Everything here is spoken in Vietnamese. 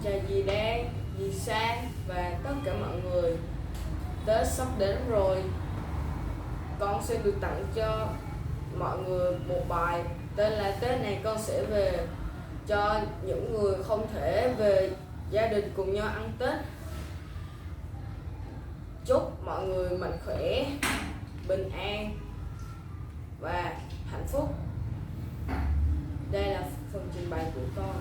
chào dì Đan, dì Sang và tất cả mọi người. Tết sắp đến rồi. Con sẽ được tặng cho mọi người một bài tên là Tết này con sẽ về, cho những người không thể về gia đình cùng nhau ăn Tết. Chúc mọi người mạnh khỏe, bình an và hạnh phúc. Đây là phần trình bày của con.